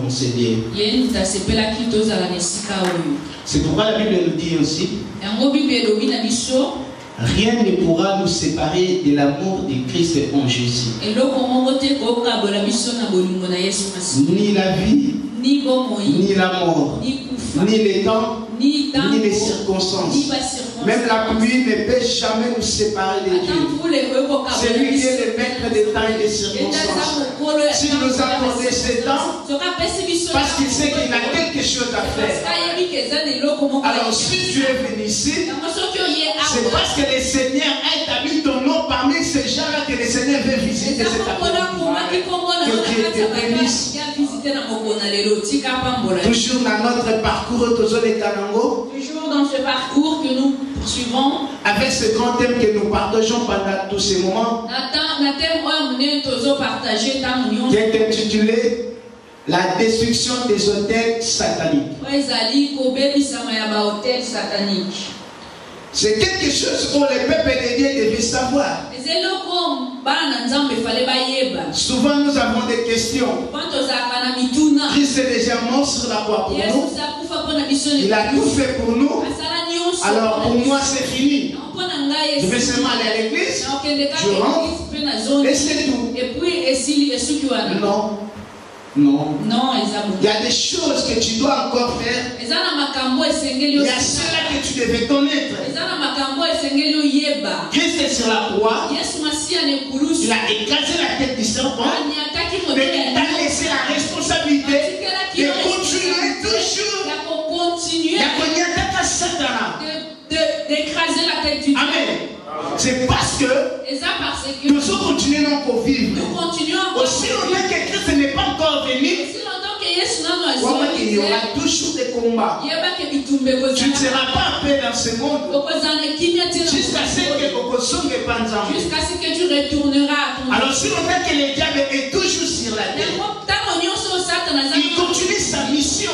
concéder. C'est pourquoi la Bible nous dit aussi, rien ne pourra nous séparer de l'amour de Christ en Jésus. Ni la vie, ni la mort, ni les temps, ni les circonstances. Même la pluie ne peut jamais nous séparer de Dieu. C'est lui qui est le maître des temps et des circonstances. S'il nous a accordé ces temps, parce qu'il sait qu'il a quelque chose à faire. Alors si tu es venu ici, c'est parce que le Seigneur a établi ton nom parmi ces gens-là que le Seigneur veut visiter cet après-midi. Que Dieu te bénisse. Toujours dans notre parcours, toujours dans ce parcours que nous poursuivons, avec ce grand thème que nous partageons pendant tous ces moments, qui est intitulé La destruction des hôtels sataniques. C'est quelque chose que le peuple de Dieu devait savoir. Souvent nous avons des questions. Christ est déjà mort sur la croix pour nous. Il a tout fait pour nous. Alors pour moi c'est fini. Je vais seulement aller à l'église, je rentre et c'est tout. Non. Non. Il y a des choses que tu dois encore faire. Il y a cela que tu devais connaître. Christ est sur la croix. Il a écrasé la tête du serpent. Mais il t'a laissé la responsabilité de continuer toujours. D'écraser la tête du diable. Amen. C'est parce que nous continuons à vivre. Aussi longtemps que Christ n'est pas encore venu, il y aura toujours des combats. Tu ne seras pas en paix dans ce monde jusqu'à ce que tu retourneras à ton Dieu. Alors si longtemps que le diable est toujours sur la terre, il continue sa mission.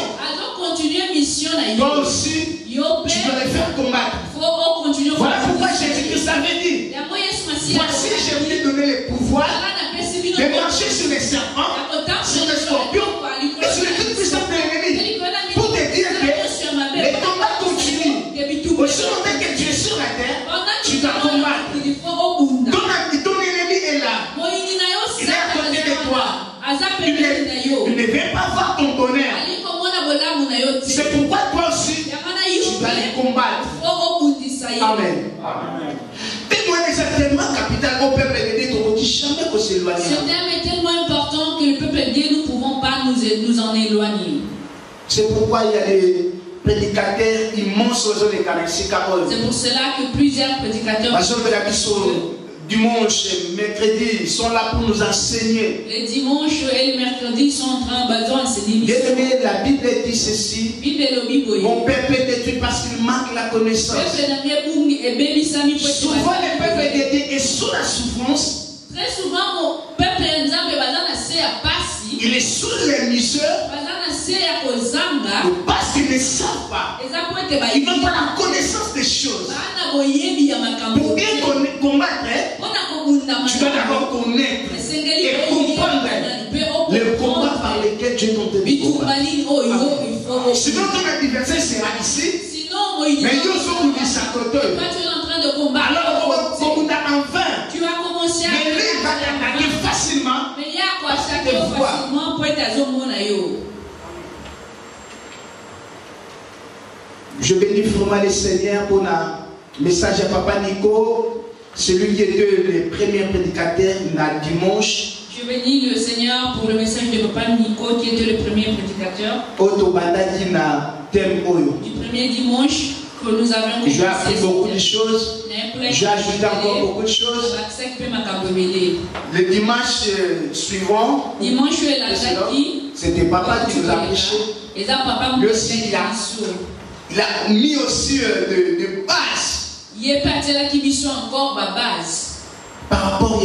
Toi aussi, tu dois le faire combattre. Voilà pourquoi Jésus-Christ avait dit, voici je vous ai donné le pouvoir de marcher sur les serpents, sur les scorpions et sur les toutes puissances de l'ennemi. Pour te dire que les combats continuent. Aussi longtemps que tu es sur la terre, tu dois combattre. Ton ennemi est là. Il est à côté de toi. Il ne veut pas voir ton bonheur. C'est pourquoi toi aussi, tu dois les combattre. Amen. Témoin est tellement capital au peuple de Dieu, jamais qu'on s'éloigne. Ce thème est tellement important que le peuple de Dieu, nous ne pouvons pas nous en éloigner. C'est pourquoi il y a des prédicateurs immenses aux zones de Canexi. C'est pour cela que plusieurs prédicateurs dimanche et mercredi sont là pour nous enseigner. Les dimanches et les mercredis sont en train d'enseigner. Bien aimé, la Bible dit ceci. Mon peuple est détruit parce qu'il manque la connaissance. Souvent le peuple de Dieu est sous la souffrance. Très souvent mon peuple il est sous les misères parce qu'ils ne savent pas. Ils n'ont pas la connaissance des choses. Pour bien combattre, tu dois d'abord connaître et comprendre le combat par lequel Dieu t'a donné. Sinon ton adversaire sera ici, mais Dieu s'en dit sa côté. Alors comme on a en vain, tu vas commencer à mais lui va t'attaquer facilement. Je bénis vraiment le Seigneur pour le message à Papa Nico, celui qui était le premier prédicateur le dimanche. Je bénis le Seigneur pour le message de Papa Nico qui était le premier prédicateur. Du premier dimanche que nous avons commencé. J'ai appris beaucoup de choses. J'ai ajouté encore beaucoup de choses. Le dimanche suivant, c'était Papa qui nous a prêché. Il a mis aussi de base. Par rapport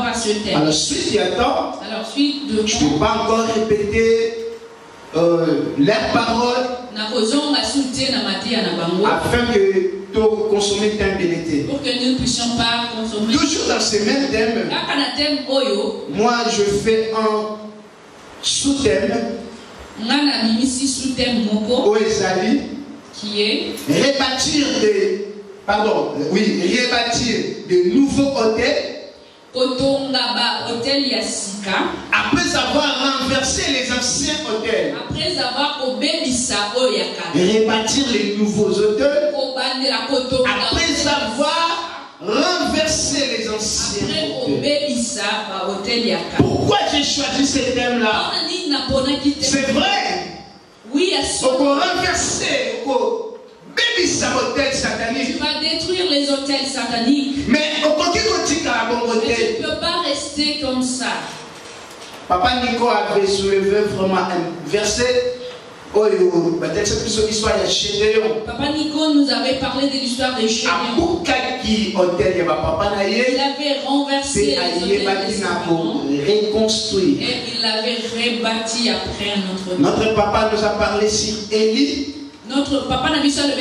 à ce thème. Alors, suite il y a temps, je ne peux pas encore répéter leurs paroles afin que tout consommer temps bénété. Pour que nous ne puissions pas consommer. Toujours dans ce même thème, moi je fais un sous-thème Oezali, qui est rebâtir de nouveaux hôtels. Après avoir renversé les anciens hôtels, rebâtir les nouveaux hôtels. Après avoir renversé les anciens hôtels. Pourquoi j'ai choisi ce thème-là? C'est vrai. Oui, on peut renverser, tu vas détruire les hôtels sataniques. Mais tu ne peux pas rester comme ça. Papa Nico avait soulevé vraiment un verset. Papa Nico nous avait parlé de l'histoire de Gédéon. Il avait renversé les hôtels reconstruit. Et il l'avait rebâti après notre papa nous a parlé sur Élie. Notre papa n'a vu ça le a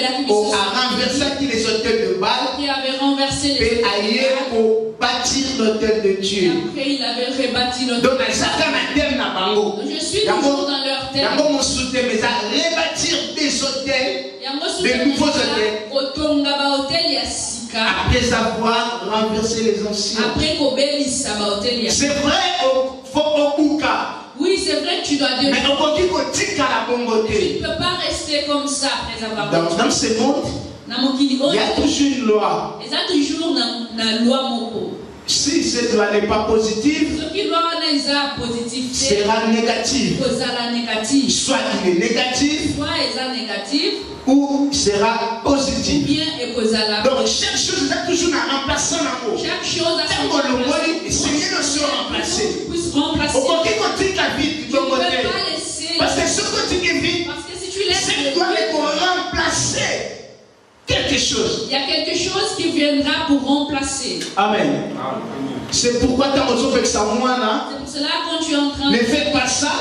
renversé les hôtels de Baal. Qui avait renversé les hôtels pour bâtir l'hôtel de Dieu. Après il avait rebâti l'hôtel. Donc je suis toujours dans leur thème. Rebâtir des hôtels, des nouveaux hôtels. Après avoir renversé les anciens. C'est vrai au cas. Oui, c'est vrai que tu dois dire. Mais tu ne peux pas rester comme ça après avoir. Dans ce monde, il y a toujours une loi. Si cette loi n'est pas positive, sera négative. Soit il est négatif, ou sera positif. Donc chaque chose a toujours un remplaçant. Chaque chose a son remplacé. Parce que ce que tu es vide, c'est toi qui remplacer quelque chose. Il y a quelque chose qui viendra pour remplacer. Amen. C'est pourquoi tu as besoin de ça. C'est pour cela quand tu es en train ne fais pas ça.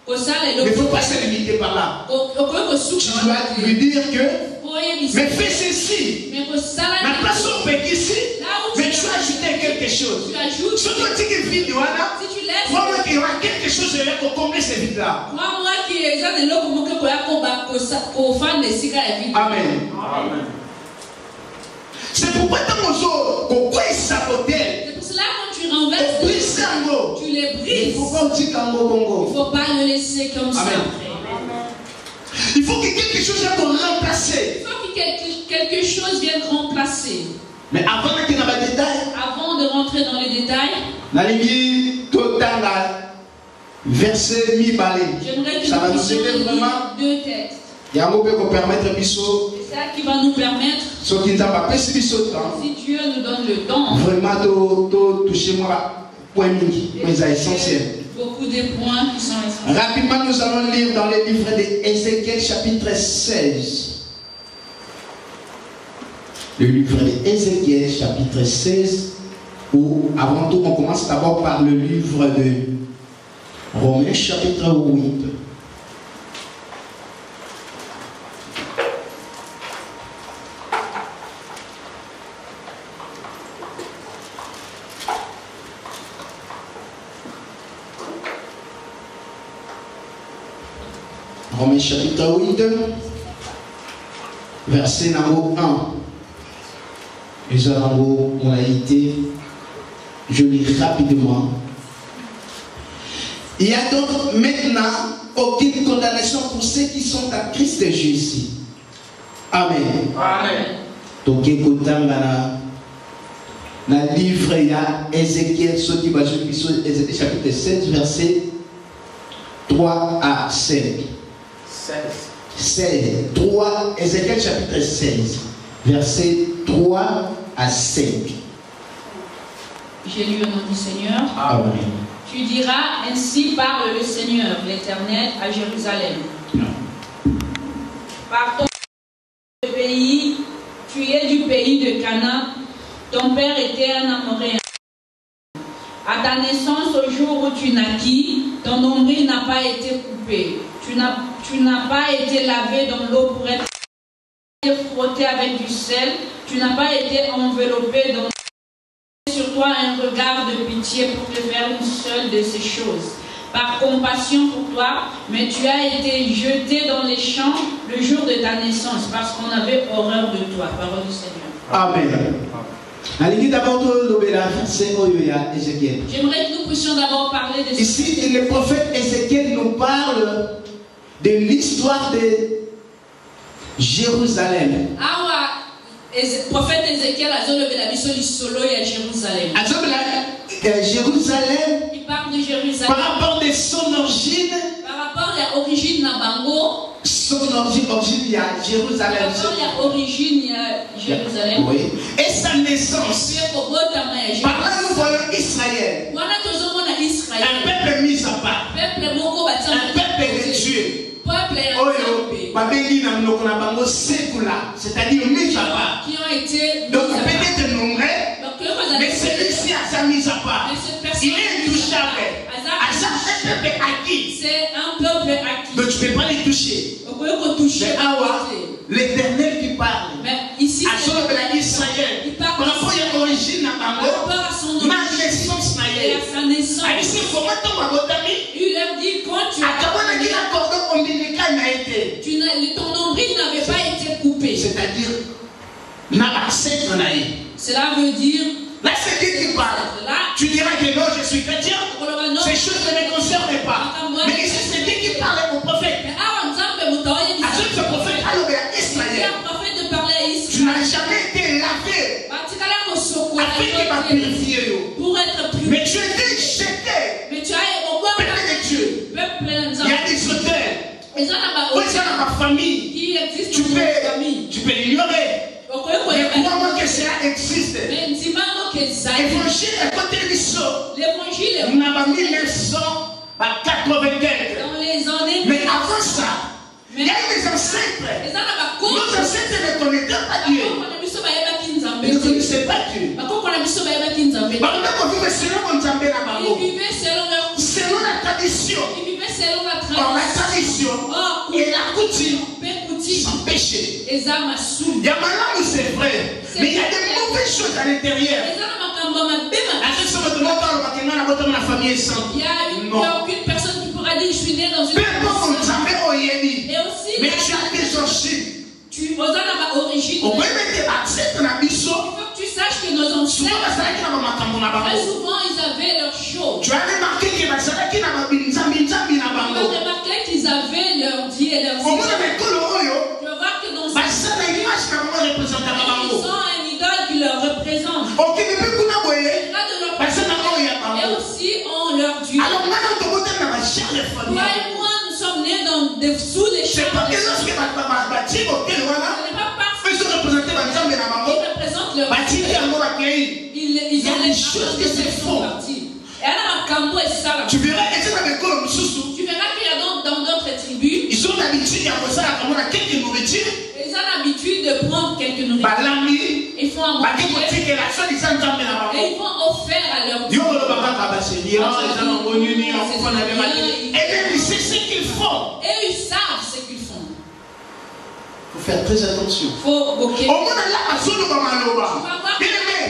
Il ne faut pas se limiter par là. Tu dois lui dire que mais fais ceci. La place où on peut ici, mais tu as ajouté quelque chose. Ce que tu es vide, crois-moi qu'il y aura quelque chose pour combler ce vide-là. Amen. C'est pourquoi c'est pour cela quand tu renverses, tu les brises. Il ne faut pas le laisser comme ça. Il faut que quelque chose vienne remplacer. Il faut que quelque chose vienne remplacer. Mais avant de rentrer dans les détails, verset mi-balé. Ça va nous aider vraiment. Deux textes. C'est ça qui va nous permettre, si Dieu nous donne le temps, vraiment toucher-moi point essentiel. Beaucoup de points qui sont essentiels. Rapidement, nous allons lire dans le livre d'Ézéchiel chapitre 16. Le livre d'Ézéchiel chapitre 16, où avant tout on commence d'abord par le livre de Romains chapitre 8. Romains chapitre 8, verset numéro 1. Nous allons je lis rapidement. Il n'y a donc maintenant aucune condamnation pour ceux qui sont à Christ Jésus. Amen. Amen. Donc écoutez, dans le livre, il y a Ézéchiel chapitre 7, verset 3 à 5. 16. 3, Ézéchiel chapitre 16, verset 3 à 5. J'ai lu au nom du Seigneur. Amen. Tu diras, ainsi parle le Seigneur, l'Éternel, à Jérusalem. Par ton pays, tu es du pays de Canaan, ton père était un Amoréen. À ta naissance, au jour où tu naquis, ton nombril n'a pas été coupé. Tu n'as pas été lavé dans l'eau pour être frotté avec du sel. Tu n'as pas été enveloppé dans sur toi un regard de pitié pour te faire une seule de ces choses. par compassion pour toi, mais tu as été jeté dans les champs le jour de ta naissance, parce qu'on avait horreur de toi. Parole du Seigneur. Amen. J'aimerais que nous puissions d'abord parler de ici, le prophète Ézéchiel nous parle de l'histoire de Jérusalem. Le prophète Ézéchiel a levé la mission solo à Jérusalem. Jérusalem, il parle de Jérusalem. Par rapport de son origine. Par rapport à l'origine de Bango. Son origine, il y a Jérusalem. Par rapport à l'origine, il y a Jérusalem. Oui. Et sa naissance. Par là, nous voyons Israël. Un peuple mis à part. Un peuple de Dieu. C'est-à-dire mis à part. Donc peut-être nombreux, mais celui-ci a sa mise à part. Il est intouchable. C'est un peuple acquis. C'est un peuple acquis. Donc tu ne peux pas les toucher. Mais l'Éternel qui parle. Ici, à son Israël. Par rapport à l'origine de ma naissance. Il leur dit quand tu ton nombril n'avait pas été coupé. C'est-à-dire, cela veut dire. Là, c'est Dieu qui parle. Tu diras que non, je suis chrétien. Ces choses ne me concernent pas. Mais ici, c'est Dieu qui parle au prophète. Ce prophète a Israël. Tu n'as jamais été lavé. Afin qu'il va purifier. Mais tu étais jeté. Mais tu as peuple de Dieu. Il y a des auteurs. Dans ma famille. Tu peux l'ignorer. Mais crois-moi que cela existe. L'évangile est côté du saut. Nous avons 1980. Mais avant ça, il y a eu des ancêtres. Nos ancêtres ne connaissaient pas Dieu. Ils ne connaissaient pas Dieu. Ils vivaient selon la tradition. Or, la tradition et la coutume sans péché. Il y a malheur, c'est vrai. Mais il y a des mauvaises choses à l'intérieur. Il n'y a aucune personne qui pourra dire je suis né dans une famille. Mais tu as des origines. Tu as origine. Il faut que tu saches que nos ancêtres, très souvent, ils avaient leurs choses. Tu as remarqué qu'ils avaient leur Dieu et leur Dieu. Tu vas voir que dans ils ont un idole qui leur représente. Et aussi ont leur Dieu. Toi et moi, nous sommes nés sous les champs. Ce n'est pas parce qu'ils représentent leur Dieu. Ils ont des choses qui se font. Tu verras qu'il y a dans d'autres tribus, ils ont l'habitude de nourriture. Ils ont l'habitude de prendre quelques nourritures. Ils font un et ils vont offrir à leur Dieu. Et c'est ce qu'ils font. Et ils savent ce qu'ils font. Il faut faire très attention. Il faut tu vas voir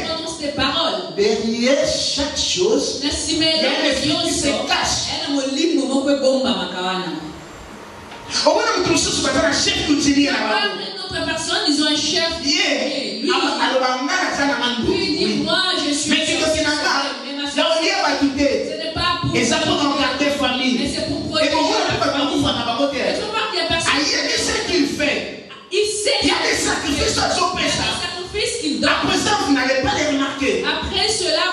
prononce tes paroles. Derrière chaque chose, il y a un esprit qui se cache. Notre personne, ils ont un chef. Lui dit moi je suis. Mais ce n'est pas pour. Et ça peut regarder famille. Mais c'est pour protéger. Il sait ce qu'il fait. Il sait. Il y a des sacrifices à son péché. Après ça, vous n'allez pas les remarquer. Après cela,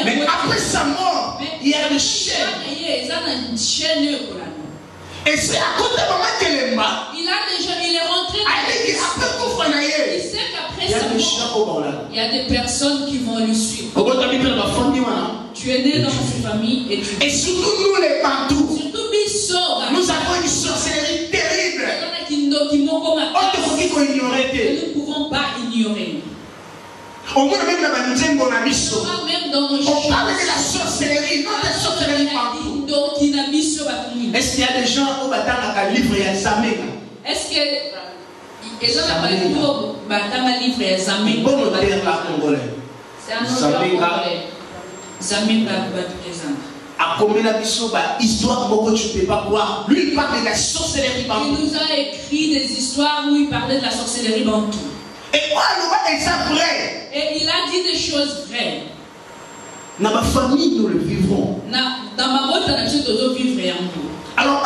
mais après sa mort, il y a une chaîne. Et c'est à côté de maman qu'elle est morte. Il est rentré dans il sait qu'après sa mort, il y a des personnes qui vont le suivre. Tu es né dans cette famille et surtout nous les Bantous. Nous avons une sorcellerie terrible. Nous ne pouvons pas ignorer. On parle de la sorcellerie, non de la sorcellerie partout. Est-ce qu'il y a des gens qui ont un livre et un Zamé? Est-ce que ils ont un livre et un Zamé? Bon auteur là congolais. C'est un auteur congolais. Zamé va présenter. histoire que tu ne peux pas croire. Lui, il parle de la sorcellerie bantou. Il nous a écrit des histoires où il parlait de la sorcellerie bantou. Et c'est vrai. Et il a dit des choses vraies. Dans ma famille, nous le vivrons. Dans ma boîte, on a toujours vivre un peu. Alors,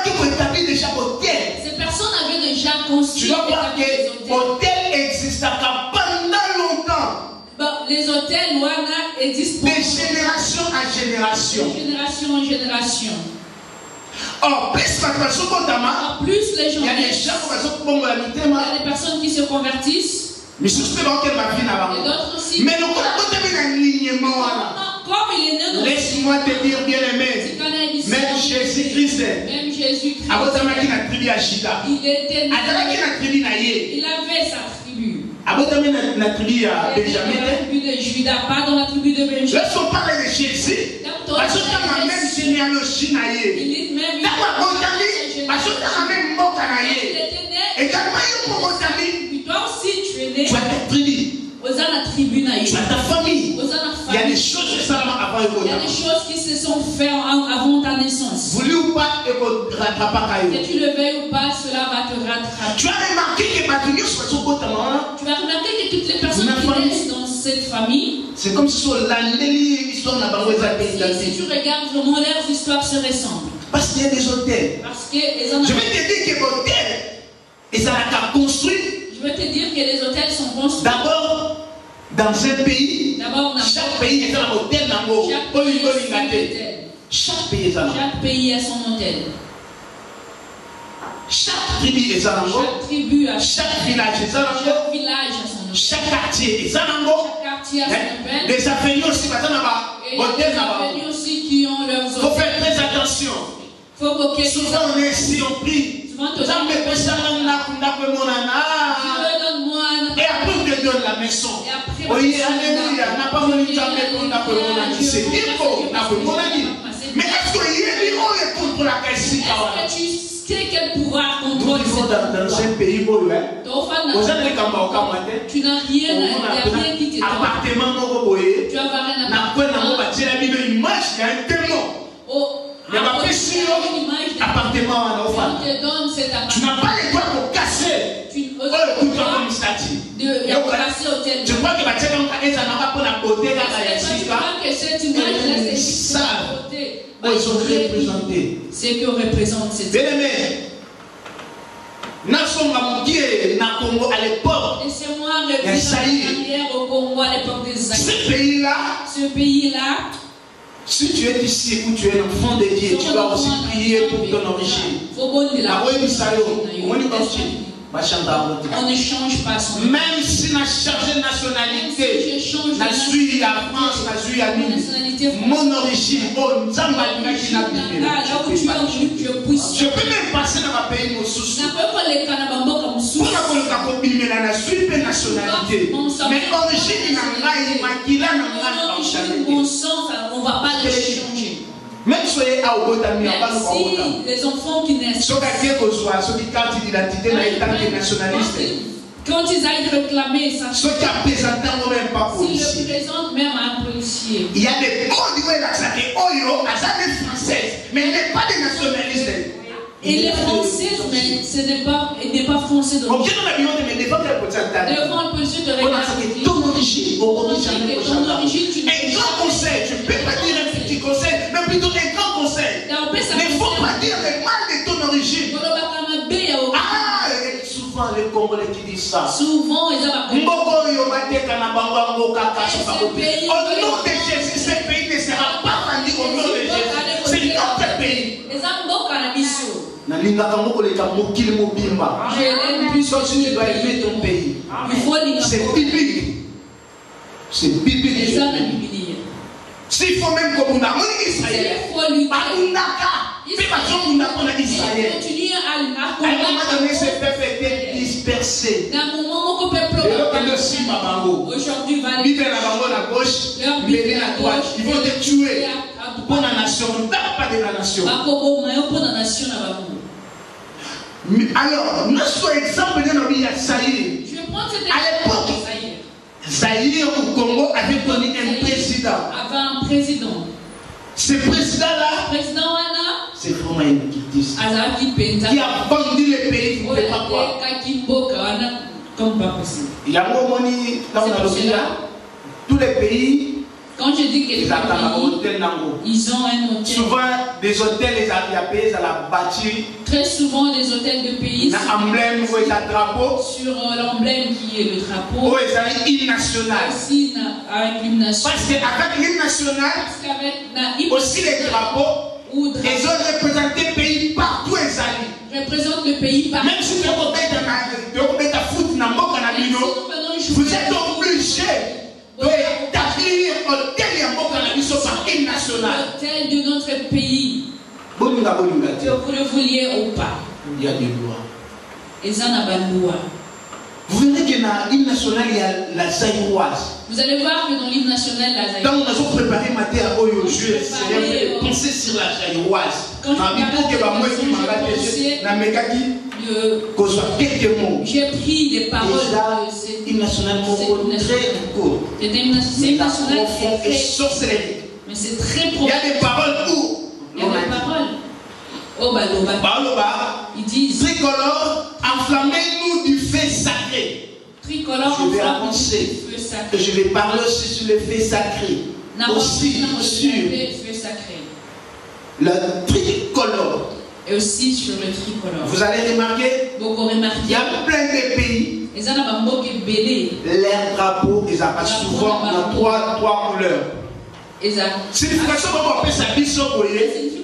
il faut établir déjà l'hôtel. Ces personnes avaient déjà construit. Tu dois voir que l'hôtel existe pendant longtemps. Bon, les hôtels existent de génération en génération. De génération en génération. En plus, les gens, il y a des gens il y a des personnes qui se convertissent. Mais d'autres aussi. Mais laisse-moi te dire, bien aimé, même Jésus-Christ, il avait sa tribu. La tribu de Juda, pas dans la tribu de Benjamin. Lorsqu'on parle de Jésus, parce que dans la même généalogie, toi aussi tu es né. Tu as ta tribu. Tu as ta famille. Il y a des choses qui se sont faites avant ta naissance. Voulu ou pas, que tu le veuilles ou pas, cela va te rattraper. Tu as remarqué que toutes les personnes qui naissent dans cette famille, c'est comme si l'histoire n'a pas si tu regardes vraiment leurs histoires se ressemblent. Parce qu'il y a des hôtels. Je vais te dire que l'hôtel, et ça l'a construit. Je veux te dire que les hôtels sont construits. D'abord, dans un pays, chaque pays est un hôtel. Chaque pays a son hôtel. Chaque tribu est un tribu a chaque village est un hôtel. Chaque quartier est un hôtel. Les affaires aussi, qui ont leurs hôtels. Il faut faire très attention. Souvent on est surpris. Et après on te donne la maison. Oui, alléluia. Mais est-ce qu'il y a contre la question? Est-ce que tu sais quel pouvoir contrôle dans un pays tu n'as rien, il n'y a rien qui te donne. Tu vas avoir un appartement. Appartement, tu n'as pas les doigts pour casser. Tu crois que cette image-là, c'est ce que représente cette bien-aimé. À l'époque, laissez-moi revenir au Congo à l'époque des ce pays-là, si tu es ici ou tu es l'enfant de Dieu, tu dois aussi prier pour ton origine. On ne change pas son nom. Même si on a changé de nationalité, je suis à France, je suis à mon origine, je peux même passer dans ma pays, nationalité. Mais origine, on ne va pas le changer. Même si les enfants qui naissent, quand ils aillent réclamer ça, s'ils le présentent même à un policier. Il y a des mots qui sont français, mais il n'est pas des nationalistes. Il est français, mais ce n'est pas français de l'origine. Devant le policier de regarder ton origine, ton origine, tu un grand conseil, je ne peux pas dire un petit conseil, mais plutôt un grand conseil. Mais il ne faut pas dire le mal de ton origine. Ah, souvent les Congolais qui disent ça. Souvent, ils ont au nom de Jésus, ce pays ne sera pas rendu au nom de Jésus. C'est notre pays. Je l'aime plus que tu dois aimer ton pays. C'est biblique. C'est biblique. S'il faut même que vous n'ayez Israël, Israël. À un moment donné, ce peuple était dispersé. Aujourd'hui, à gauche, à droite. Ils vont te tuer pour la nation. Pas de la nation. Alors, notre exemple de notre vie à Zaïre. À l'époque, Zaïre au Congo avait connu un président. Avant un président. Ce président-là, c'est vraiment un qui a vendu le pays. Il y a un moment tous les pays. Quand je dis que les pays, ils ont un hôtel. Souvent, des hôtels, les aviapés, ça l'a bâti. Très souvent, les hôtels de pays. Emblème, où est le drapeau. Sur l'emblème qui est le drapeau. Où est l'hymne national. Aussi avec l'hymne national. Parce qu'avec l'hymne national, aussi les drapeaux, ils ont représenté le pays partout où ils allaient. Représente le pays partout. Même si vous êtes foot, vous êtes obligé d'établir hôtel de notre pays. Que vous le vouliez ou pas. Il y a des lois. Vous verrez que dans l'hymne national, il y a la zaïroise. Vous allez voir que dans l'hymne national, la zaïroise. Quand nous avons préparé ma terre au jeu, c'est penser sur la zaïroise. J'ai pris des paroles de l'hymne national très court. C'est une nationale mais c'est très profond. Il y a des paroles où il y a des paroles. Oh Baloba. Ils disent tricolore, enflammez-nous du feu sacré. Tricolore, je vais avancer. Et je vais parler aussi sur le feu sacré. Aussi sur le tricolore. Et aussi sur le tricolore. Vous allez remarquer, il y a plein de pays. Leurs drapeaux, ils apparaissent souvent dans trois couleurs. Signification qu'on appelle ça biso,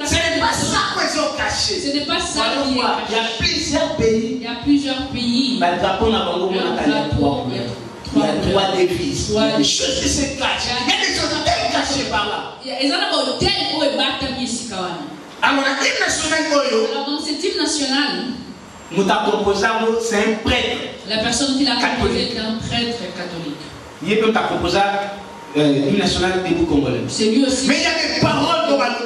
ce n'est pas ça qu'ils ont caché. Ce n'est pas ça qui est caché. Il y a plusieurs pays. Il y a plusieurs pays. Le drapeau n'a pas beaucoup de il y a trois devises. Des choses qui se cachent. Il y a des choses cachées par là. Alors, l'hymne national, dans cet hymne national, nous t'avons composé, c'est un prêtre. La personne qui l'a composé est un prêtre catholique. Il est comme t'as composé l'hymne national debout congolais. C'est lui aussi. Mais il y a des paroles dans la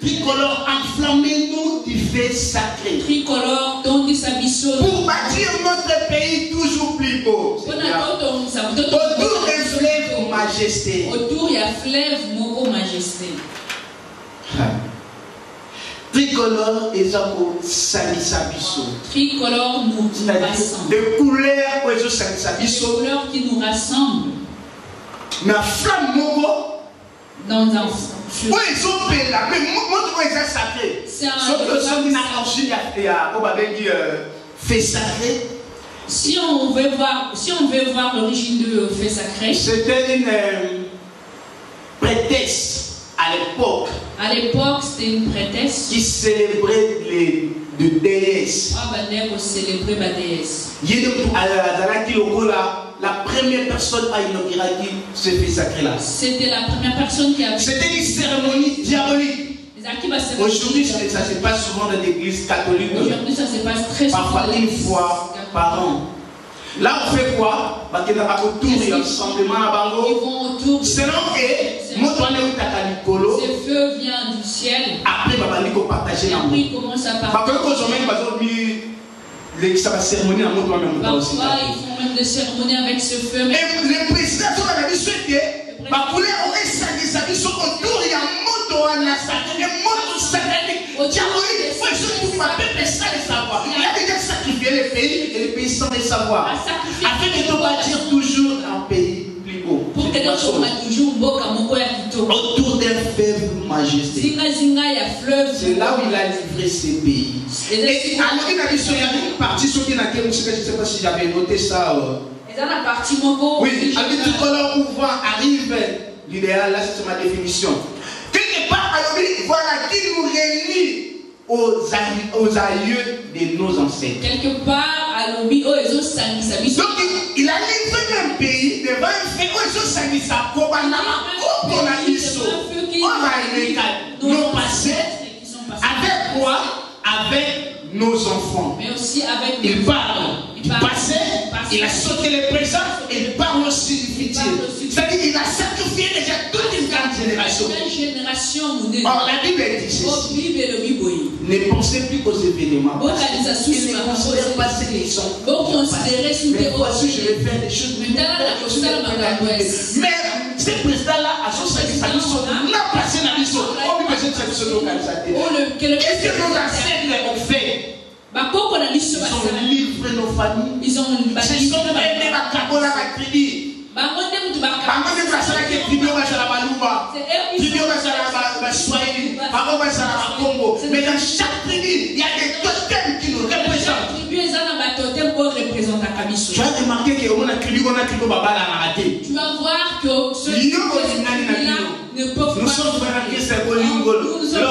tricolore, enflammez-nous du feu sacré. Tricolore, dont il s'habille. Pour bâtir notre pays toujours plus beau. Autour d'un fleuve majesté. Autour, il y a fleuve Moko majesté. Tricolore et Sabiso. Tricolore nous rassemble. Des couleurs qui nous rassemblent. Mais la flamme Moko. Dans un feu. Oui, ils sont là. Mais montre-moi ils sont sacrés. C'est un fait sacré. Si on veut voir l'origine de fait sacré. C'était une prétesse. À l'époque, c'était une prêtresse qui célébrait les déesses. Célébrer ma déesse. La première personne à inaugurer ce fait sacré là. C'était la première personne qui a. C'était une cérémonie diabolique. Aujourd'hui, ça se passe souvent dans l'église catholique. Aujourd'hui, ça se passe très souvent. Parfois une fois par an. Là, on fait quoi? Ils vont autour. Selon eux, ce feu vient du ciel. Après, ils commencent à partager. Parfois, ils font même des cérémonies avec ce feu. Et le président de la vie souhaité, autour, il y a un monde satanique. Il y a déjà sacrifié le pays et le pays sans le savoir. Afin de bâtir toujours un pays plus beau. Autour d'un fleuve majesté. C'est là où il a livré ses pays. Et alors, il a dit qu'il y a une partie sur qui je ne sais pas si j'avais noté ça. Oui, avec tout color ouvrant arrive l'idéal, là c'est ma définition. Quelque part, alors, voilà qui nous réunit aux aïeux de nos ancêtres. Quelque part, donc il a livré un pays devant un fait où ils ont sali sa nos passés. Avec quoi? Avec nos enfants. Mais aussi avec il parle du passé, il a sauté les présents et il parle aussi du futur. C'est-à-dire qu'il a sacrifié déjà toute une grande génération. Or, la Bible dit ceci. Ne pensez plus qu'aux événements. Ne considérez pas ce qu'ils sont. Mais voici, je vais faire des choses. Mais ce président-là a son service à l'issue. N'a pas passé la mission. Qu'est-ce que nos ancêtres ont fait? Ils ont livré nos familles. Ils ont aimé ma cabola, ma tribu. Mais dans chaque tribu, il y a des totems qui nous représentent. Tu as remarqué que on a tribu babala. Tu vas voir que ceux qui ne peuvent pas. Nous sommes frères qui se bolingo, nous nous aimons.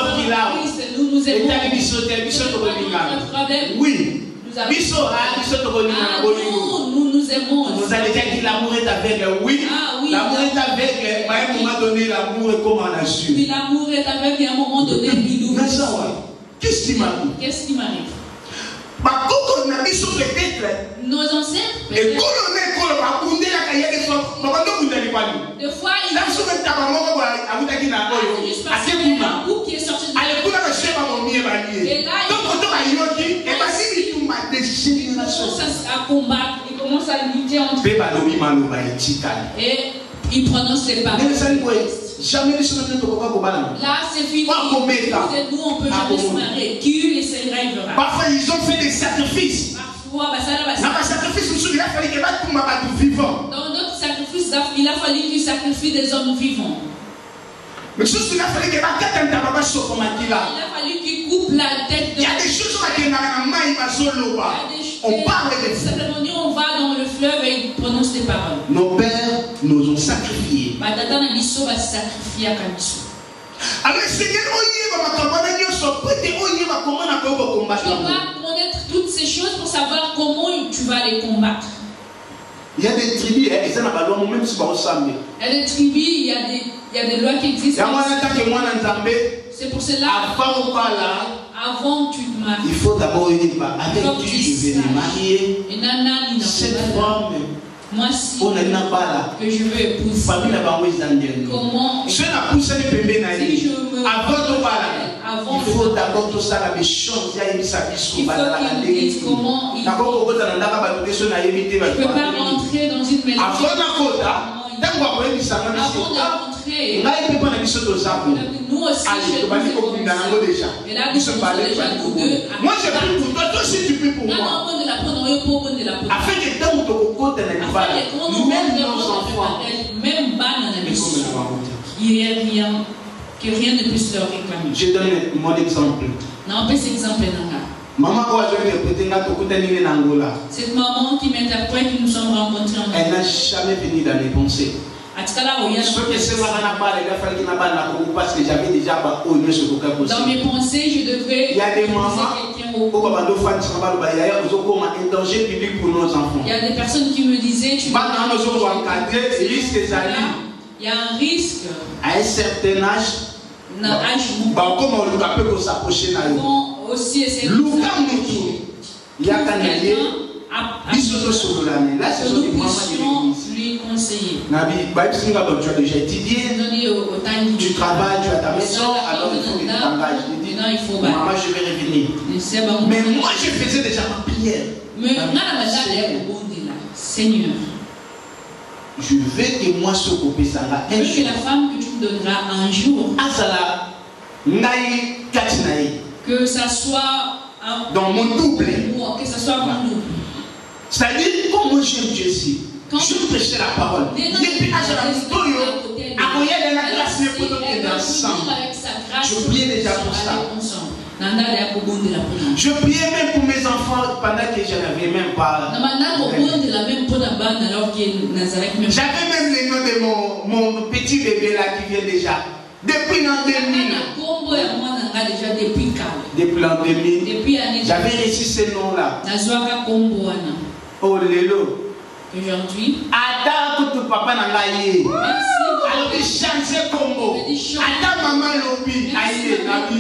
Oui. Nous nous aimons. Vous allez dire que l'amour est aveugle. Oui. L'amour est aveugle. À un moment donné, l'amour est comme un assure. Oui, l'amour est aveugle et à un moment donné, il ouvre. Qu'est-ce qui m'arrive? Qu'est-ce qui m'arrive? Nos ancêtres. Des fois, il qui est sorti de et là, il commence à combattre, il commence à lutter entre eux. Et il prononce les paroles. Là, c'est fini. Nous, on ne peut jamais se marier. Qui essaiera, il verra. Parfois, ils ont fait des sacrifices. Dans notre sacrifice, il a fallu qu'ils sacrifient des hommes vivants. Il a fallu qu'ils coupent la tête de. Il y a des choses on parle de ça. On va dans le fleuve et il prononce des paroles. Nos pères nous ont sacrifiés. Alors, Seigneur, tu vas connaître toutes ces choses pour savoir comment tu vas les combattre. Il y a des tribus, même si il y a des tribus, il y a des lois qui existent. C'est pour cela, avant que tu te maries, il faut d'abord avec qui je vais me marier. Cette femme, moi si que je veux épouser, comment si je me avant il faut d'abord tout ça la méchance il faut qu'il dise comment il ne peut pas rentrer dans une maison avant de rentrer. Nous aussi et là nous sommes déjà tous deux. Moi je prie pour toi, toi aussi tu pries pour moi. Afin que tant que même nos enfants, que rien ne puisse leur réclamer. Je donne mon exemple. Non, pas cet exemple. Maman, cette maman qui m'interprète, qui nous sommes rencontrés en elle n'a jamais venu dans mes pensées. Dans mes pensées, je devrais. Il y a des mamans, il y a des personnes qui me disaient tu il y a un risque. À un certain âge, aussi essayer de là, c'est nous puissions lui conseiller. Tu as déjà étudié, tu travailles, tu as ta maison, alors il faut que tu t'engages. Maman, je vais revenir. Mais moi, je faisais déjà ma prière. Seigneur, je veux que moi, ce que que la femme que tu me donneras un jour, que ça soit dans mon double, que ça soit mon double. C'est-à-dire, comme moi j'aime Jésus, je prêchais la parole. Je priais déjà pour ça. Je priais même pour mes enfants pendant que je n'avais même pas. J'avais même le nom de mon petit bébé là qui vient déjà. Depuis l'an 2000. Depuis l'an 2000. J'avais reçu ces noms-là. Oh, Lélo. Aujourd'hui, papa alors il changeait combo. Attends maman Lobi,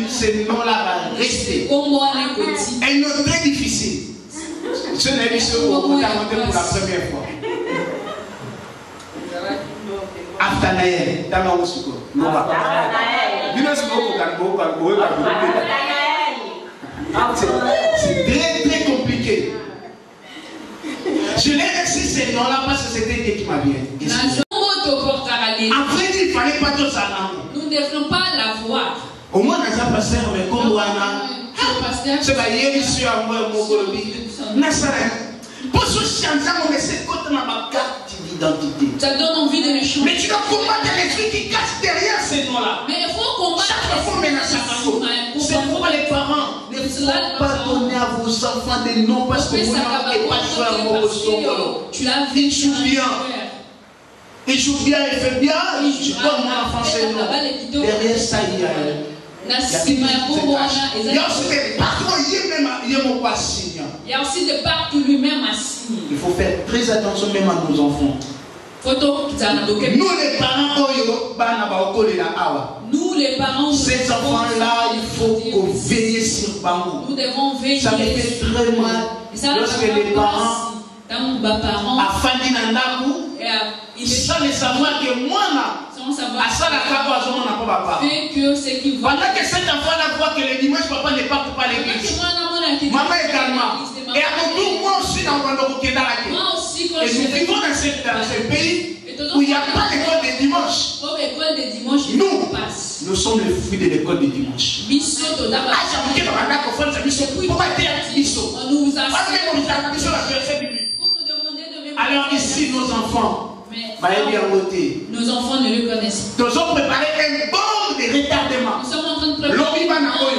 ce nom-là va rester. Un nom très difficile. Ce n'est pas ce pour la première fois. Aftanaël, c'est très très compliqué. Je l'ai reçu ces noms-là parce que c'était Dieu qui m'a bien. Après, il ne fallait pas tout ça. Nous ne devons pas la voir. Au moins, dans pasteur, mais comme Wana, c'est pas hier ici à moi, mon colobi. Pour ce changement, mais c'est quand on a ma carte d'identité. Ça donne envie de les changer. Mais tu dois combattre les trucs qui cachent derrière ces noms-là. Mais il faut combattre. Chaque fois, c'est pour les parents. Ne faut pas donner à vos enfants des noms parce que vous n'avez pas joué à mon ressort. Tu l'as vu. Il joue bien. Il joue bien, il fait bien. Je donne mon enfant ses noms. Derrière ça, il y a. Il y a aussi des parts qui lui-même a signé. Il faut faire très attention même à nos enfants. Nous les parents, ces enfants-là, il faut veiller sur eux. Nous devons veiller. Ça me fait très mal lorsque les parents sans le savoir que moi, fait que ce qui va. Pendant que cet enfant-là voit que le dimanche, papa ne part pas à l'église. Maman également. Et à nous, moi aussi, dans le et nous vivons dans ce pays où il n'y a pas d'école de dimanche. Nous sommes les fruits de l'école de dimanche. Alors ici, nos enfants. Nos enfants ne le connaissent pas. Nous avons préparé un bord de retardement. Nous sommes en train de préparer un bord de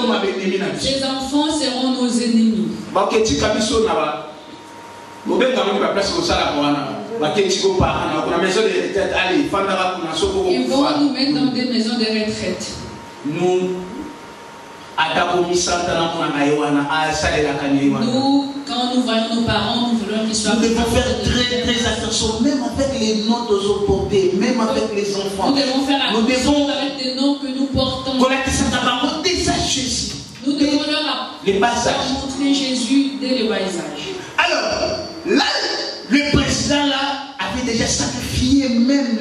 retardement. Ces enfants seront nos ennemis. Ils vont nous mettre dans des maisons de retraite. Nous, quand nous voyons nos parents, nous voulons qu'ils soient. Nous devons faire très attention, même avec les noms que nous portons, même avec les enfants. Nous devons faire attention avec les noms que nous portons. Nous devons leur montrer Jésus dès le bas âge. Alors, là, le président là avait déjà sacrifié même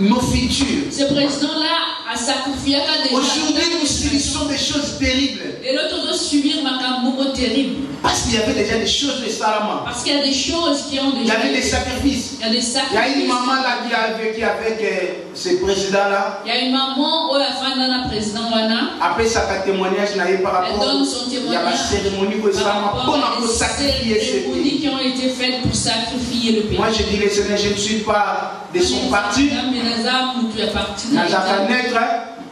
nos futurs. Ce président-là a sacrifié déjà. Aujourd'hui, nous subissons des choses terribles. Et l'autre doit subir ma camoufle terrible. Parce qu'il y avait déjà des choses de Salama. Parce qu'il y a des choses qui ont déjà. Il y avait des sacrifices. Il y a des sacrifices. Il y a une maman là qui a vécu avec ce président-là. Il y a une maman où la femme d'un président Wana. Après sa témoignage, par rapport. Elle donne son témoignage. Il y a la cérémonie pour sacrifier ce pays. Qui ont été faites pour sacrifier le pays. Moi je dis le Seigneur, je ne suis pas de son parti.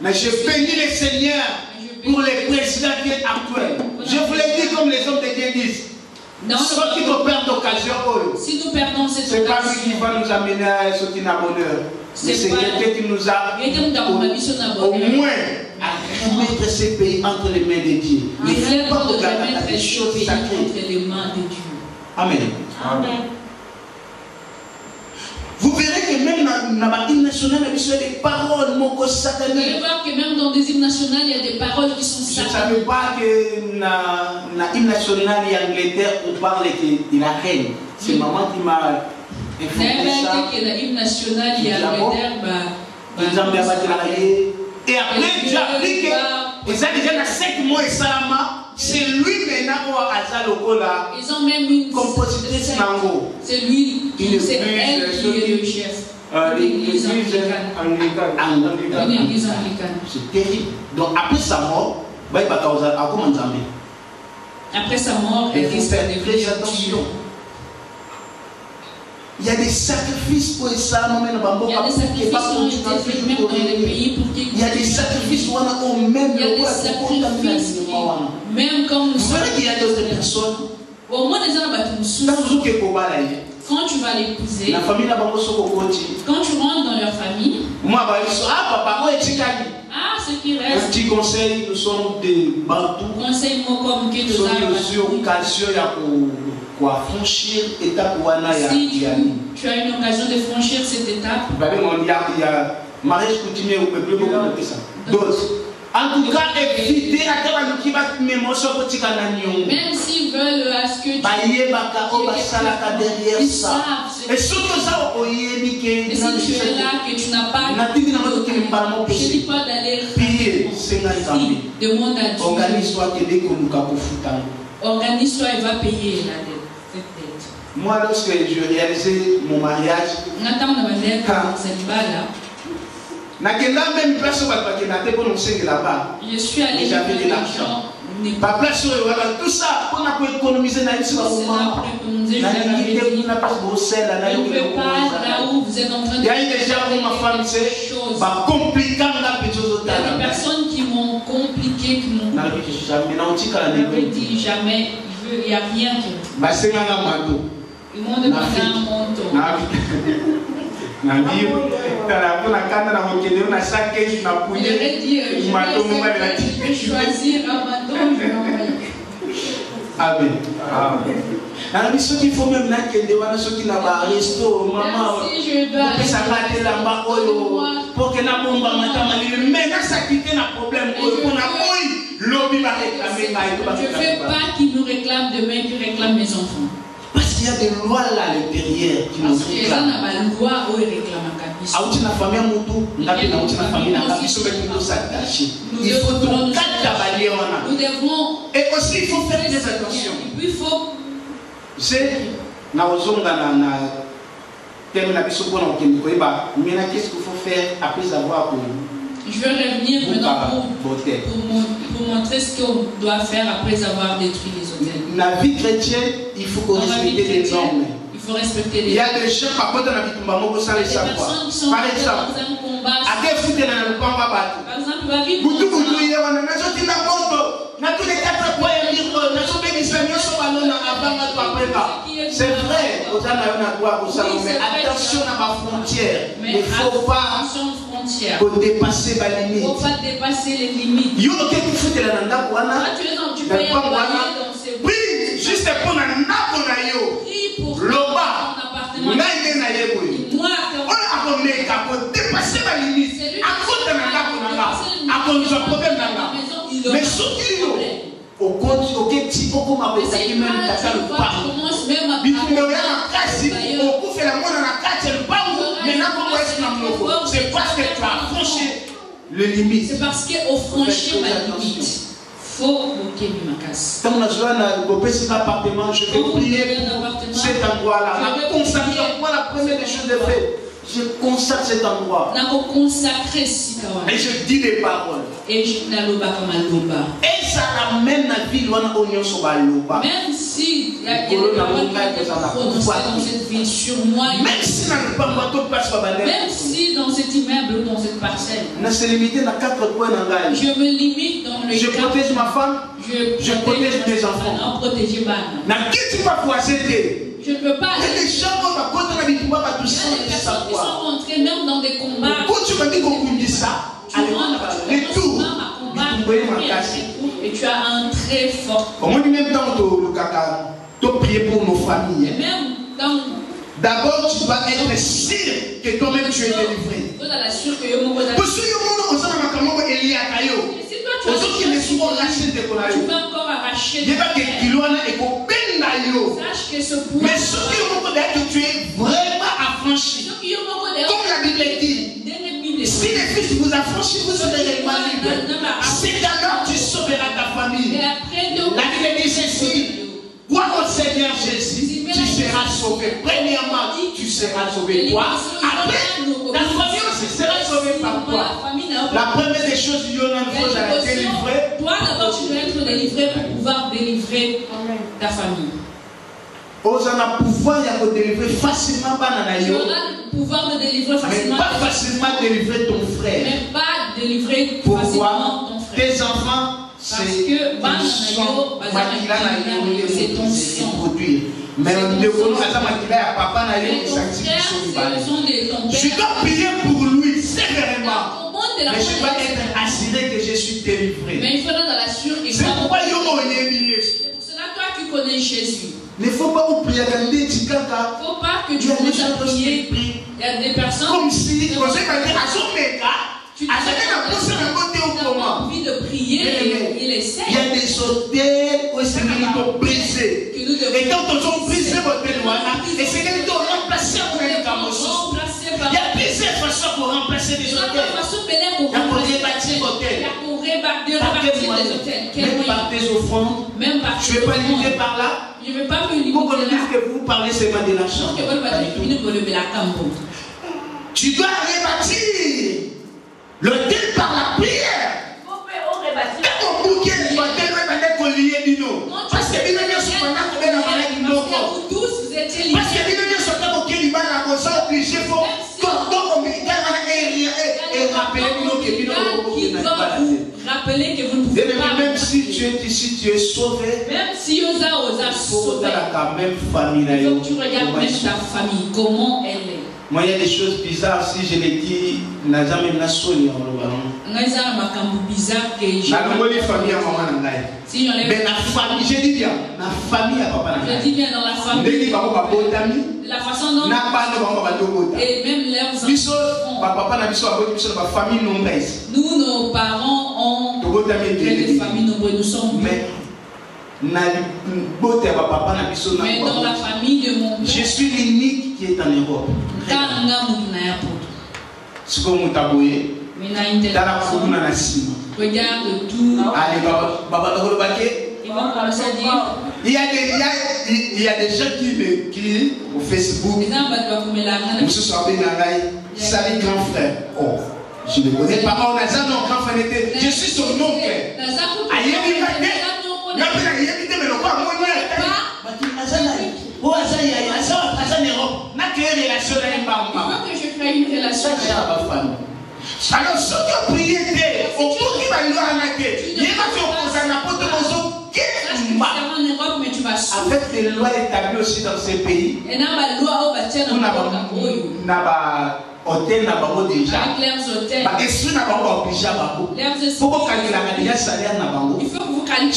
Mais je bénis le Seigneur pour les présidents qui sont actuels. Je vous l'ai dit comme les hommes de Dieu disent. Ceux qui nous perdent d'occasion, si nous perdons cette occasion, c'est pas lui qui va nous amener à ce qui n'a bonheur. C'est quelqu'un qui nous a au moins à remettre ce pays entre les mains de Dieu. Il ne faut pas regarder les choses sacrées entre les mains de Dieu. Amen. Amen. Vous verrez que même dans l'hymne national, il y a des paroles sataniques. Vous allez voir que même dans des hymnes nationaux, il y a des paroles qui sont sataniques. Je ne savais pas que dans l'hymne national en Angleterre, on parle de la reine. C'est maman qui m'a informé ça. Que l'hymne national en Angleterre, et après, j'ai appris que ça déjà dans 7 mois et Salama. C'est lui maintenant ils ont même une compositrice Nango. C'est lui, c'est elle qui est le chef. L'église anglicane. C'est terrible. Donc après sa mort, après sa mort, elle risque de faire attention. Il y a des sacrifices pour ça, il y a des sacrifices qui ont été faits même dans les pays pour qu'ils. Il y a des sacrifices où on même. Il y a des sacrifices même quand nous. Vous verrez qu'il y a d'autres personnes. Au moins des gens quand tu vas l'épouser. La famille n'a pas quand tu rentres dans leur famille. Ah, ce qui reste. Un petit conseil, nous sommes des Bantous. Conseil comme que nous avons occasion pour franchir l'étape si tu as une occasion de franchir cette étape. Il y a mariage coutumier ou plus beaucoup de ça. D'autres. En tout cas, évitez à qui va même s'ils veulent à ce que tu derrière ça. Et surtout ça, et si tu es là, que tu n'as pas je ne dis pas d'aller demande à Dieu. Organise-toi et va payer la dette. Moi, lorsque je réalisais mon mariage, Je suis allé j'avais de l'argent. Tout ça, on a pu économiser. Ne faites pas là où vous êtes en train de faire des choses. Il y a des personnes qui m'ont compliqué, qui m'ont dit jamais, il n'y a rien qui. Ils m'ont demandé un montant. Il aurait dit, je vais choisir un manteau. Amen. Amen. Ceux qui font même ceux qui n'ont pas resto, maman, pour que la bombe maintenant ça quitte un problème. Je ne fais pas qu'ils nous réclament demain, qu'ils réclament mes enfants. Parce qu'il y a des lois là à l'intérieur qui nous réclament. Il faut tout et aussi il faut faire des attentions. Il faut. C'est qu'est-ce qu'il faut faire après avoir. Je vais revenir maintenant pour montrer ce qu'on doit faire après avoir détruit les hôtels. La vie chrétienne, il faut respecter les normes. Il faut respecter les normes. Il y a des gens qui sont dans un combat. Par exemple, il va vivre. C'est vrai, mais attention à ma frontière. Il ne faut pas dépasser ma limite. Il ne faut pas dépasser les limites. Tu peux y aller dans ces oui, juste pour ton appartement. Dépasser ma limite. Mais ce qui au compte, type comme ma bête même c'est parce que tu as franchi le limite. C'est parce qu'on franchit ma limite. Faut bloquer ma casse. Quand on a joué dans cet appartement, je vais prier pour cet endroit-là. La première des choses de fait. Je consacre cet endroit. Et je dis des paroles. Et ça ramène la vie loin d'oignon sur la loba. Même si il y a des paroles qui sont prononcées dans cette ville sur moi. Même si dans cet immeuble ou dans cette parcelle. Je me limite dans le je protège ma femme. Je protège mes enfants. Je ne peux pas. Il y a des gens qui sont rentrés même dans des combats. Quand tu m'as dit qu'on dit ça, et tu as un très fort. Même temps, tu prier pour nos familles. D'abord, tu dois être sûr que toi-même tu es délivré. Tu peux encore arracher. Sache que ce point. Mais ce qui que tu es vraiment affranchi. Comme la Bible dit. Si les fils vous affranchissent, vous serez réellement libres. C'est alors tu sauveras ta famille. La Bible dit ceci. Crois au Seigneur Jésus, tu seras sauvé. Premièrement, tu seras sauvé. Toi, après, ta famille aussi sera sauvée par toi. La première des choses, il y a une chose à délivrer. Toi, d'abord, tu dois être délivré pour pouvoir délivrer ta famille. On a le pouvoir de délivrer facilement. Tu auras le pouvoir de délivrer facilement. Mais pas facilement délivrer ton frère. Mais pas délivrer facilement ton frère. Tes enfants, c'est ton sang. Mais je dois prier pour lui sévèrement. Mais je dois être assuré que je suis délivré. Mais il faudra dans l'assurer. C'est pourquoi c'est pour cela toi tu connais Jésus. Il ne faut pas oublier. Il ne faut pas que tu commences à prier. Il y a des personnes. Comme si tu as envie de prier et il essaie. Il y a des hôtels où c'est brisés. Et quand on a brisé votre loi, et c'est qu'ils ont remplacé pour les camouflages. Il y a plusieurs façons pour remplacer des hôtels. Il y a pour rebâtir l'hôtel. Même par tes offrandes. Je ne vais pas limiter par là. Je ne vais pas me limiter pour qu'on dise que vous parlez seulement de l'argent. Tu dois rebâtir. L'autel par la prière. Parce que rappeler que vous ne pouvez pas. Même si tu es ici, tu es sauvé. Même si vous avez sauvé, il faut que tu regardes même ta famille, comment elle est. Moi, il y a des choses bizarres, si je l'ai dit, n'a jamais la soigné en le ballon. Mais la famille, je dis bien, la famille à papa. Je dis bien dans la famille. La façon dont. Et même leurs enfants. Nous, nos parents ont des familles nombreuses. Nous sommes. Mais dans la famille de mon père, je suis l'unique qui est en Europe. Regarde tout. Ils vont commencer à dire. Il y a des gens qui m'écrivent au Facebook. Salut grand frère. Oh, je ne connais pas. Oh, grand frère. Je suis son oncle. Alors, ce que prier avec des lois établies aussi dans ces pays, on a hôtel n'a pas déjà. Il faut que vous calculiez.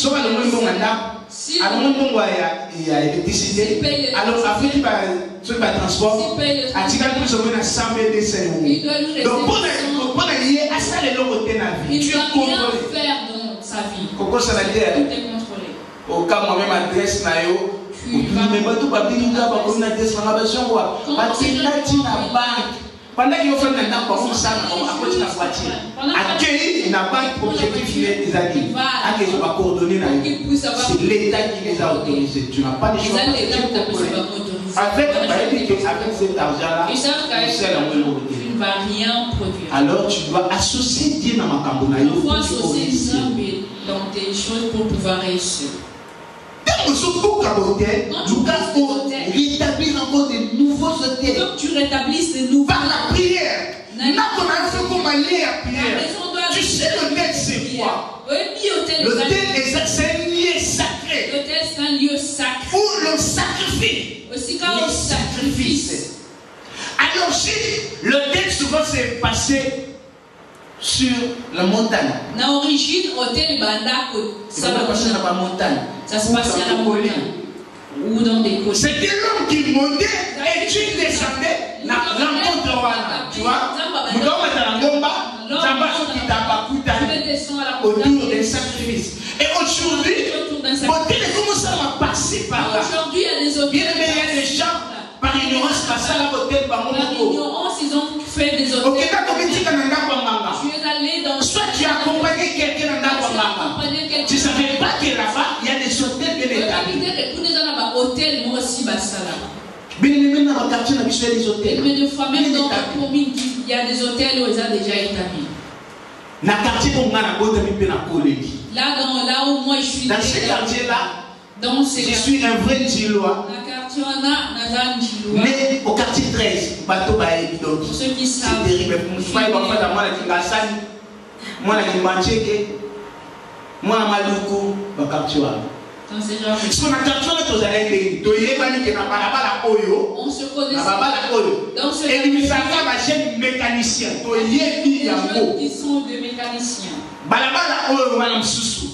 Il y a l'électricité. Alors, après, il y a transport. Il plus ou moins 100 000 décès. Donc, pour aller à ça, les lois hôtel n'a vie. Tu es contrôlé. Pourquoi ça l'a dit? Au cas moi-même, adresse na yo. Mais pas tout papier, il y a pas une adresse dans la version quoi. Parce que là, tu n'as pas. Pendant qu'il faut faire un temps pour ça, à côté de la voiture. Accueillir une banque objectif des années. À que je vais coordonner là. C'est l'État qui les a autorisés. Tu n'as pas de choix. Avec cet argent-là, tu va rien produire. Alors tu dois associer Dieu dans ma cambona. Il faut associer Dieu dans tes choses pour pouvoir réussir. Quand rétablir encore de nouveaux hôtels. Donc tu rétablisses de nouveaux. Par la prière. Tu sais l'hôtel c'est quoi? L'hôtel c'est un lieu sacré. L'hôtel c'est un lieu sacré. Pour le sacrifice. Aussi quand le sacrifice. Alors si l'hôtel souvent s'est passé sur la montagne. Na origine hôtel bandako ça va passer dans la montagne. Ça se passe à la montagne ou dans des collines. C'était l'homme qui montait et tu descendais la rencontre tu vois. Nous devons être à la bomba, autour des sacrifices. Et aujourd'hui, l'hôtel commence à passer par là. Aujourd'hui, il y a des hôtels. Il y a des gens par ignorance passent à l'hôtel par mon ignorance, ils ont fait des hôtels. Tu es allé dans. Soit tu as accompagné quelqu'un dans tu ne savais pas que là-bas, il y a des hôtels bien établis. Mais de fois même dans la commune, il y a des hôtels où ils ont déjà établis. Là où moi je suis. Dans ce quartier-là, je suis un vrai Djilois. Mais au quartier 13, bateau baébi donc. Pour ceux qui savent. C'est terrible. Moi, je moi, Maluku, quartier. Dans ce genre. On se connaît. Dans ce et mécanicien. Qui sont des mécaniciens.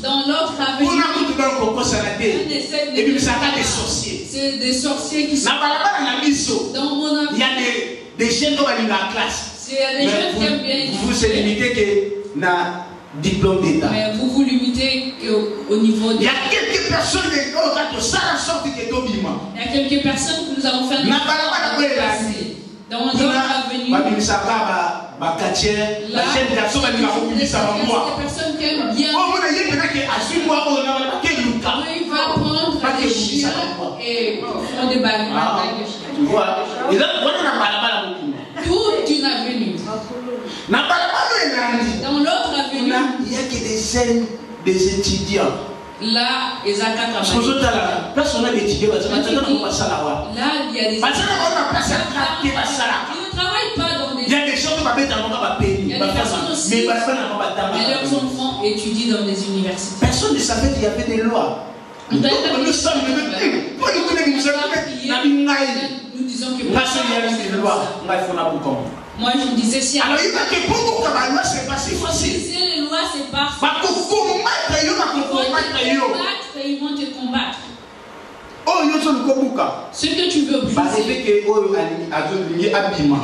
Dans l'autre avenue, c'est des sorciers qui sont dans mon avenue. Il y a des jeunes qui ont la classe. Il y a des jeunes qui aiment bien. Vous vous limitez que na diplôme d'État. Mais vous vous limitez au niveau de. Il y a quelques personnes qui ont sorte que d'obima. Il y a quelques personnes que nous avons fait dans notre avenue. La personne qui aime bien. Il va prendre des chiens et faire des balles. Tu vois, toute une avenue. dizaines des étudiants. Là, là, il y a des étudiants. Là, il y a des étudiants. Ils ne travaillent pas dans des... Il y a des gens qui mettre dans le pays. Il y a des personnes aussi, mais leurs enfants étudient dans des universités. Personne ne savait qu'il y avait des lois. Nous disons que moi je disais si alors il va que pour que c'est pas si facile. Si les lois c'est pas ils vont te combattre. Ce que tu veux briser,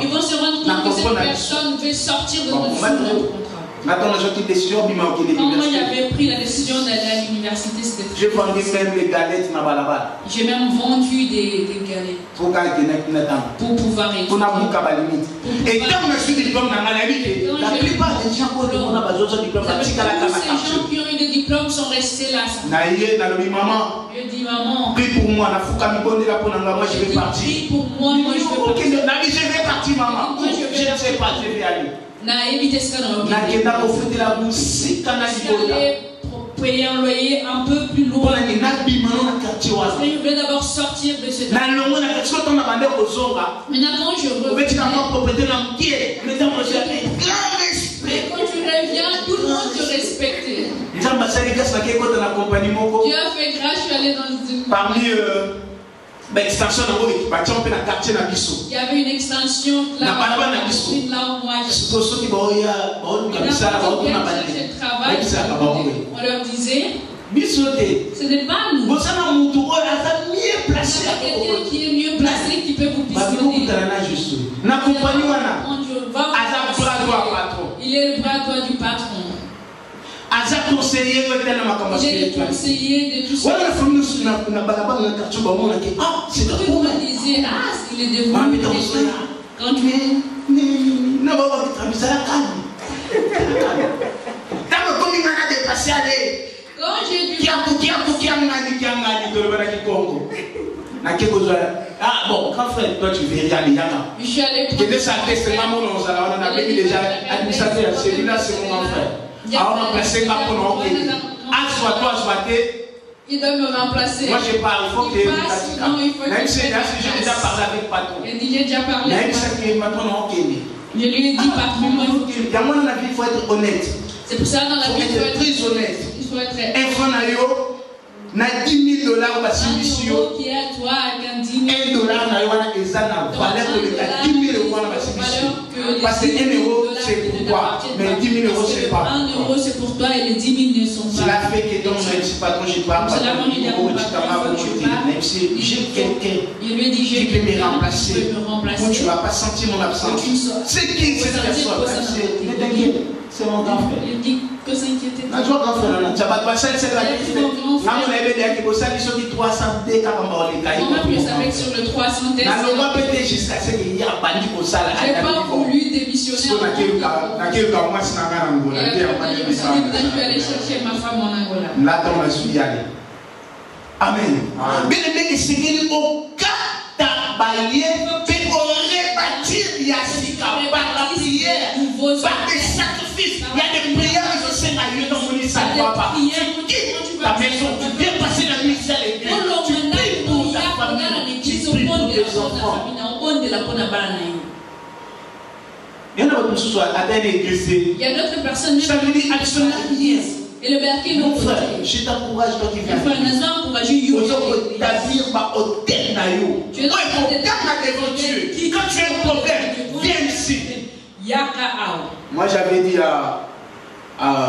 ils vont se rendre compte que cette personne veut sortir de notre contrat. Quand moi j'avais pris la décision d'aller à l'université, c'était j'ai vendu même les galettes. J'ai même vendu des galettes pour pouvoir étudier. Et quand je suis diplôme dans la vie, la plupart des gens ces gens qui ont eu des diplômes sont restés là. Je dis maman, prie pour moi, moi je vais partir. Prie pour moi, je vais partir. Je vais partir maman. Je ne sais pas, je vais aller. J'allais payer un loyer un peu plus loin. Je voulais d'abord sortir de ce temps. Maintenant quand je reviens, quand tu reviens, tout le monde te respecte. Dieu a fait grâce, je suis allé dans une... Parmi il y avait une extension là où moi on leur disait ce n'est pas nous. C'est quelqu'un qui est mieux placé qui peut vous pistonner. Il est le bras droit du patron. Il est le conseiller de tout ça. Vous me disiez, il est devenu quand tu quand j'ai dû bon, quand frère, toi tu veux aller, je suis allé on a déjà administrateur, celui-là c'est mon grand frère. Alors on a placé ma pour il doit me remplacer. Moi je parle, il faut que même si j'ai déjà parlé avec le patron. J'ai déjà parlé avec le patron. Je lui ai dit patron, dans la vie il faut être honnête. C'est pour ça dans la vie il faut être très honnête. Il faut être un franc na $10 000 ma soumission. Qui est à toi avec $10 000 na wana ezana valeur de 10 000 euros ma soumission. Parce que 1 euro c'est pour toi, mais 10 000 euros c'est pas. 1 euro c'est pour toi et les 10 000 ne sont pas. Cela fait que donc je patron je parle pas. Même si j'ai quelqu'un qui peut me remplacer, où tu vas pas sentir mon absence. C'est qui cette personne? C'est mon grand frère. Il dit que s'inquiéter. Tu vois grand frère là, tu vas pas ça c'est la vie. Là on avait dit que ça ils sont dit 300 dès quand on va les cailler. Moi je savais que sur le 300 dès. Là on va péter jusqu'à ce qu'il y a bandi pour ça là. J'ai pas voulu démissionner. Na quel cas moi c'est en Angola. Je vais aller chercher ma femme en Angola. Là on a suivi aller. Amen. Mais le mec c'est qu'il au cas tabalier fait rebâtir Yassika par la prière, par des sacrifices. Il y a des prières qui sont à Dieu dans mon lit, ça ne va pas. Tu quittes ta maison, tu viens passer la nuit à l'église. Tu pries pour ta famille, tu pries pour tes enfants. Il y en a d'autres choses à l'église. Il y a d'autres personnes ça veut dire absolument rien. Et le berquet mon frère, je t'encourage toi qui viens. Tu quand tu as un problème, viens ici. Moi j'avais dit à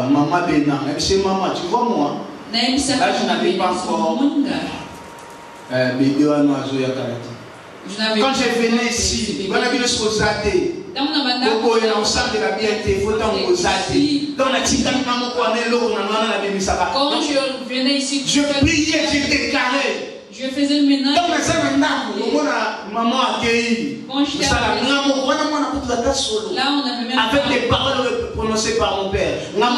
Maman Bénin, c'est maman, tu vois moi. Là je n'avais pas encore quand je venais ici, on a vu le Sosate. Dans la bienté, quand je venais ici, je priais, je déclarais. Je faisais le ménage. Maman accueillie. Là, on avait même avec des paroles prononcées par mon père. Là,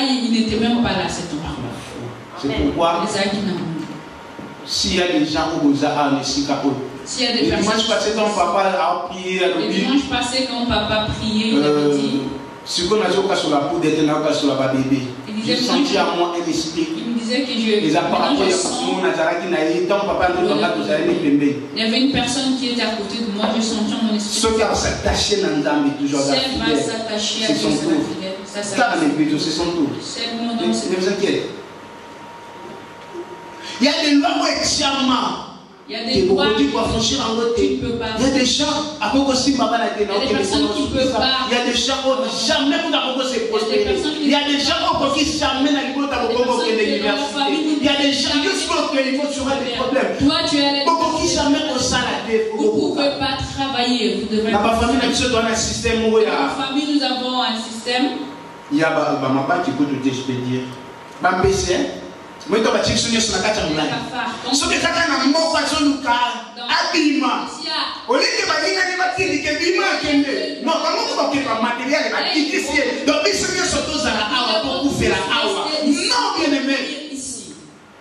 il n'était même pas là, cet homme. C'est pourquoi s'il y a des gens où vous avez un escapé, le dimanche passé quand papa a prié, le dimanche passé quand papa priait, il avait dit, ce qu'on a dit sur la poudre d'être là sur la bébé, j'ai senti à moi un esprit. Il me disait que je. Les appareils, il y avait une personne qui était à côté de moi, je sentais mon esprit. Ceux qui ont s'attaché dans l'âme et toujours s'attacher à Dieu, c'est son tour. Ne vous inquiétez. Il y a des lois extrêmement. Il y a des lois qui doivent franchir en côté. Tu ne peux pas. Il y a des gens à propos de Baba il y a des personnes qui ne peuvent pas. Il y a des gens qui jamais vous n'avez se prospérer. Il y a des gens qui jamais n'ont pas de l'université. Il y a des gens qui vont sur des problèmes. Toi, tu es beaucoup qui jamais au salade. Vous ne pouvez pas travailler. Vous devez. Dans ma famille, nous avons un système. Dans ma famille, nous avons un système. Il y a ma part qui peut te dire. Ma PC. Moi, je vais te dire sur la carte de l'année. Ce que tu as dans mon poisson, nous abîma. Au lieu de me dire que non, comment tu vas matériel donc, ils sont surtout à la awa pour faire la awa. Non, bien aimé.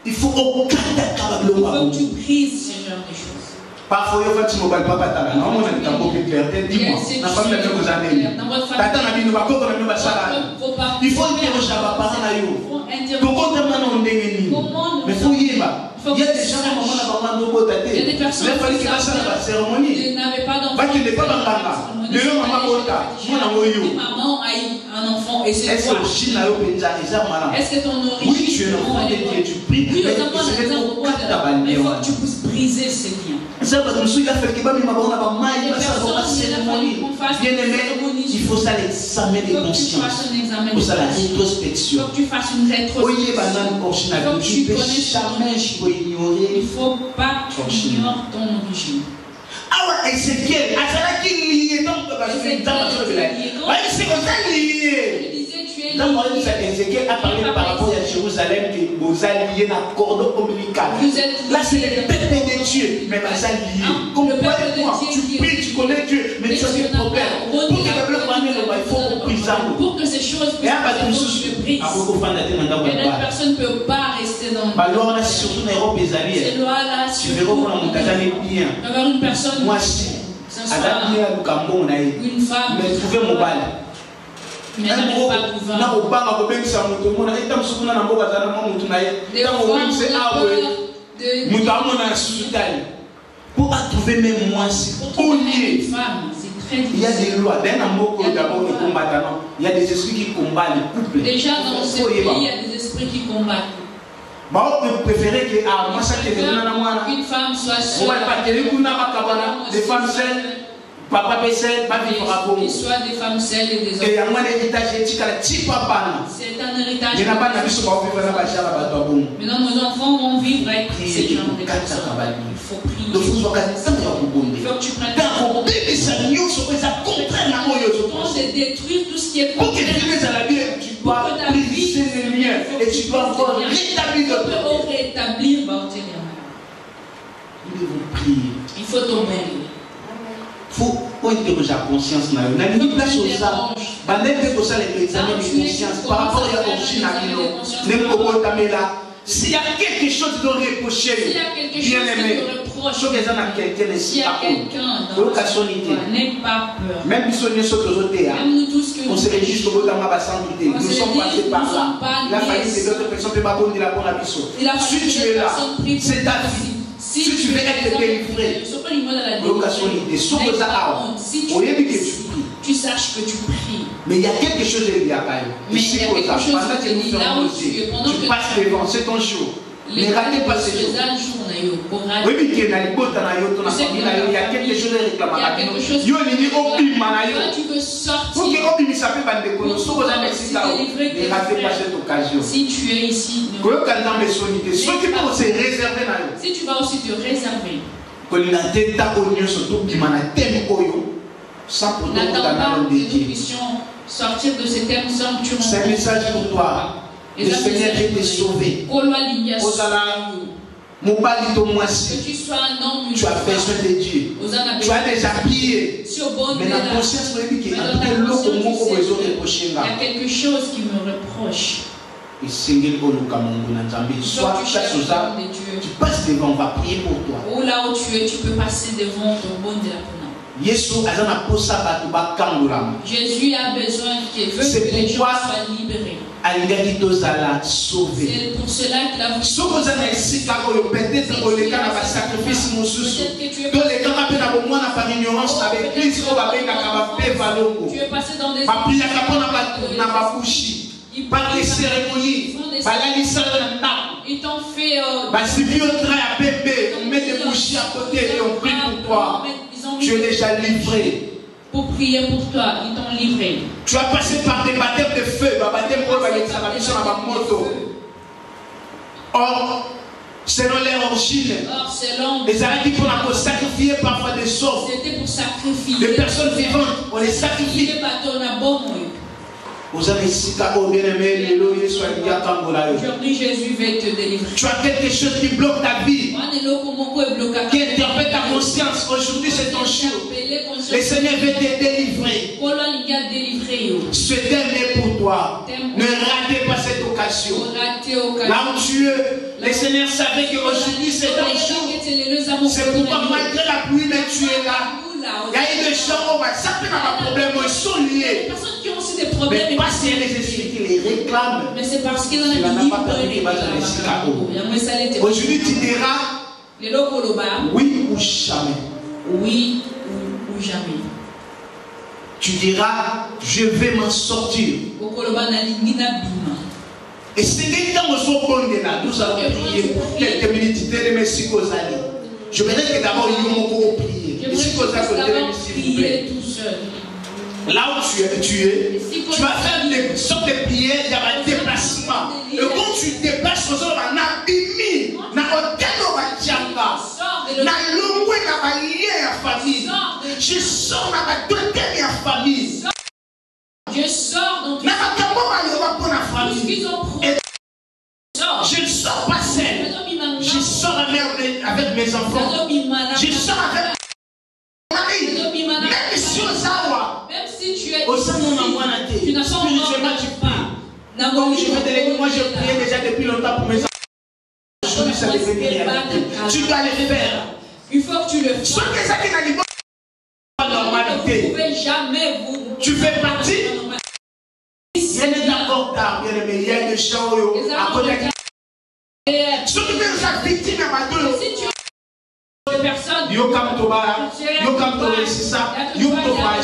Il faut au cas il faut que tu brises ce genre de choses. Parfois, il faut que tu me papa ta non, on a dit beaucoup de clarté. Dis-moi, n'a pas mis vous années. Tata n'a mis nous pas comme nous va il faut interroger papa parents yo. Pourquoi tu m'as non ndengeni? Mais faut y va. Il y a des gens qui maman n'a pas mandé tâter. Il y a des personnes qui fallait qu'il fasse la cérémonie. Ils n'avaient pas d'enfant. Pas qu'il n'est pas dans la le maman bota. Moi na moyo. Maman a eu un enfant et c'est est-ce que Chine a eu est-ce que ton origine? Oui, tu es l'enfant de Dieu, tu pries. Oui, mais il faut que tu puisses briser ces liens. Ça va comme ça, il a fait que ma maman n'a pas mal, il va faire la cérémonie. Bien aimé, il faut ça l'examen de conscience. Il faut ça la rétrospection. Il faut que tu fasses une rétrospection. Tu ne peux jamais ignorer. Il ne faut pas que tu ignores ton origine. Ah ouais, Ézéchiel, c'est lié. Donc, c'est comme ça lié. Donc, Ézéchiel a parlé par rapport à Jérusalem que vous alliez dans le cordon ombilical. Là, c'est le peuple de Dieu, mais vous alliez. Comme le peuple de Dieu, tu pries, tu connais Dieu, mais tu as des problèmes. Pour que le peuple il faut qu'on pour que ces choses puissent être prises. Et la personne ne peut pas rester dans le alors là, surtout dans l'Europe, les alliés. Ces lois-là, tu verras comment on t'a bien. Avoir une personne. Moi, si. Une femme. Mais trouver mon bal. Mais elle n'arrive pas à pouvoir. Non, au bas, on peut ça, on a été en souvenir dans le pour trouver même moi, c'est une femme, c'est très difficile. Il y a des lois. Il y a des esprits qui combattent le couple. Déjà dans ce pays, il y a des esprits qui combattent. On préférait que moi ça une femme soit seule. Des femmes seules. Papa Bessel, pas vivre à bon. Qu'il soit des femmes seules et des hommes. Et il y a un héritage éthique à la type papa. C'est un héritage. Il n'y a pas de vie sur maintenant, nos enfants vont vivre avec ces gens de personnes. Il faut prier. Il faut que tu prennes de détruire tout ce qui est pour que tu dois briser les liens et tu dois encore rétablir le rétablir. Nous devons prier. Il faut tomber. Il faut interroger la conscience. On a mis place aux âmes. Les examens de conscience par rapport à l'origine à là. S'il y a quelque chose de reproché, bien aimé, s'il y a quelqu'un n'aie pas peur. Même si nous tous que on se réjouit au bout d'un nous sommes passés par là. Il a fallu que d'autres personnes ne peuvent pas prendre la bonne habitude. Si tu es là, c'est ta vie. Si tu veux être délivré, tu saches que tu pries. Mais il y a quelque chose de lié à là où tu passes devant, c'est ton jour. Ne ratez pas ce jour. Oui, mais il y a quelque chose de réclamation. Tu veux sortir. Ne ratez pas cette occasion. Si tu es ici, si tu vas aussi te réserver. N'attends pas que nous puissions sortir de ces thèmes sans que tu rentres. C'est un message pour toi. Le Seigneur veut te sauver. Que tu sois un homme, tu as besoin de Dieu. Tu as déjà prié. Mais la conscience me dit qu'il y a quelque chose qui me reproche. Soit tu passes devant, on va prier pour toi. Ou là où tu es, tu peux passer devant ton bon Dieu. Jésus a besoin qu'il veut que les gens soient libérés. C'est pour cela qu'il a voulu. Peut-être que tu es passé dans des par les cérémonies, ils t'ont fait on met des bougies à côté et on prie pour toi. Tu es déjà livré. Pour prier pour toi, ils t'ont livré. Tu as passé par des baptêmes de feu. Or, selon les origines, les Arabiques pour sacrifier parfois des sauves. C'était pour sacrifier. Les personnes vivantes, on les sacrifie. Aujourd'hui, Jésus veut te délivrer. Tu as quelque chose qui bloque ta vie, qui interpelle ta conscience. Aujourd'hui, c'est ton jour. Le Seigneur veut te délivrer. Ce thème est pour toi. Ne ratez pas cette occasion. Là où tu es, le Seigneur savait qu'aujourd'hui, c'est ton jour. C'est pourquoi, malgré la pluie, mais tu es là. Il y a des gens, ça peut avoir un problème, ils sont liés. Mais pas si les esprits qui les réclament. Mais c'est parce qu'il en a dit. Aujourd'hui, tu diras oui ou jamais. Oui ou jamais. Tu diras, je vais m'en sortir. Et c'est quand nous allons prier pour quelques minutes. Je voudrais que d'abord nous prier. Prier tout seul. Là où tu es, tu vas faire des sortes de prières, il y a un déplacement. Et quand tu te déplaces, tu vas je sors dans ma deuxième famille. Je sors dans tout ce qu'ils ont pris. Je ne sors pas seul. Je sors avec mes enfants. Je sors avec mon mari. Même si tu es tu n'as pas spirituellement tu pries. Comme je vais te dire, moi je priais déjà depuis longtemps pour mes enfants. Aujourd'hui ça devient réalité. Tu dois le faire. Il faut que tu le fasses. Normalité. Vous ne pouvez jamais vous. Tu fais partie. Il y a des accords d'art, bien aimé. Il y a des gens à côté. Si tu veux être victime à ma deux. Personne. Yo kam toba, yo kam toba, c'est ça. Yo toba,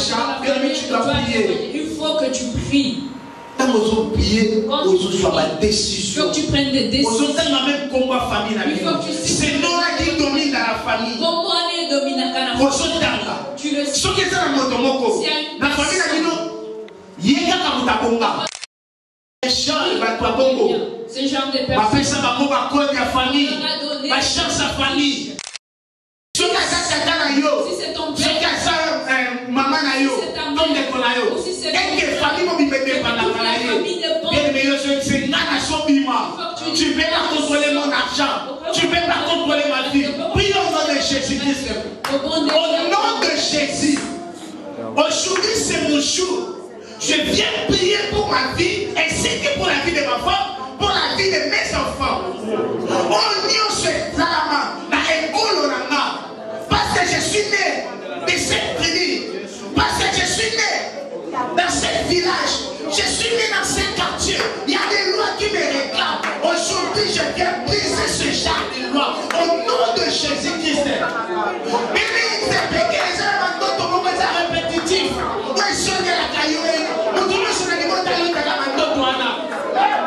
tu dois prier. Il faut que tu pries. Quand vous priez, vous avez ma décision. Il faut que tu prennes des décisions. Vous avez même combat famille. C'est nous qui domine dans la famille. Comment aller dominer la famille? Tu le sais. Ce qui est dans la famille, yéga kamutabonga. Ce genre de personnes. La famille. Ma chance sa famille. Si c'est ton père, maman na yo, ton de konayo, et que famille mo bimete panakala ye. Bien meilleur c'est nana sobima. Tu peux pas contrôler mon argent, tu peux pas contrôler ma vie. Prions au nom de Jésus-Christ. Au nom de Jésus. Aujourd'hui c'est mon jour. Je viens prier pour ma vie, ainsi que pour la vie de ma femme, pour la vie de mes enfants. On se drama, na école nanga. Parce que je suis né de cette tribu, parce que je suis né dans ce village, je suis né dans ce quartier, il y a des lois qui me réclament. Aujourd'hui, je viens briser ce genre de lois au nom de Jésus-Christ. Mais c'est péché, les éléments sont répétitifs. Moi, je suis de la caillou, nous tous sur le niveau de la lutte de la mandotoana.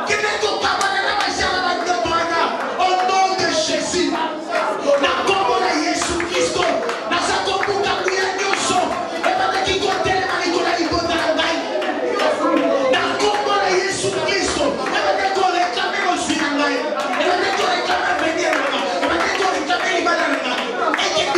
Qui n'est tout pas mal de la machine de la mandotoana au nom de Jésus. La combo de Jésus Christ. Et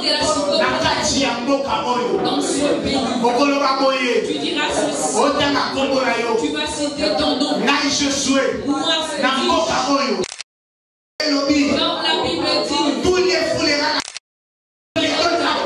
de la psychopathie dans ce pays. Tu diras ceci. Tu vas citer ton nom. Moi, c'est